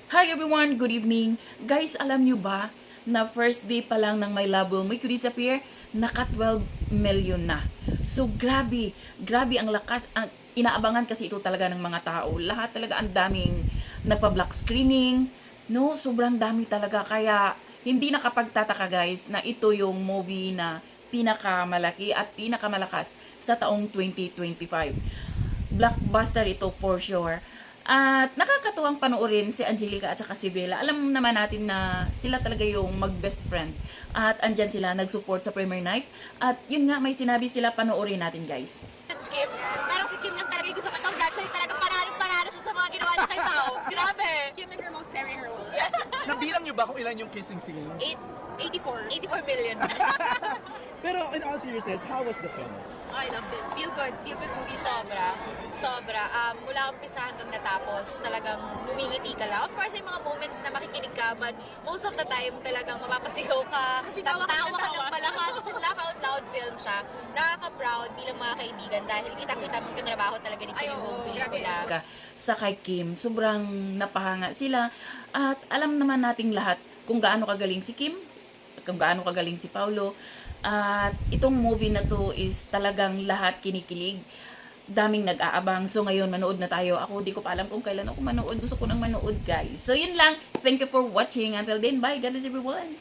Hi everyone! Good evening! Guys, alam nyo ba na first day pa lang ng My Love Will Make You Disappear, naka 12 million na. So grabe, grabe ang lakas. Inaabangan kasi ito talaga ng mga tao. Lahat talaga ang daming nagpa-black screening. No, sobrang dami talaga. Kaya hindi nakapagtataka guys na ito yung movie na pinakamalaki at pinakamalakas sa taong 2025. Blockbuster ito for sure. At nakakatuwang panoorin si Angelica at saka si Bella. Alam naman natin na sila talaga yung mag-best friend. At andyan sila, nag-support sa premiere night. At yun nga, may sinabi sila, panoorin natin guys. Si Kim, parang si Kim lang talaga yung gusto ko congratulate talaga panalo siya sa mga ginawa niya kay Pao. Grabe! Kim and her most daring her role. Yes! Nabilang niyo ba kung ilan yung kissing scene? 84. 84 million. Pero in all seriousness, how was the film? I loved it. Feel good movie. Sobra. Mula umpisa hanggang natapos, talagang bumingiti ka lang. Of course, may mga moments na makikinig ka, but most of the time talagang mapapasigaw ka, tatawa ka ng malakas, kasi laugh out loud film siya. Nakaka-proud bilang mga kaibigan dahil kita-kita mong kinrabaho talaga ni Kim yung pelikula. Sa kay Kim, sobrang napahanga sila. At alam naman nating lahat kung gaano kagaling si Kim, kung gaano kagaling si Paulo. At itong movie na to is talagang lahat kinikilig. Daming nag-aabang. So ngayon, manood na tayo. Ako, di ko pa alam kung kailan ako manood. Gusto ko nang manood, guys. So yun lang. Thank you for watching. Until then, bye. God bless everyone.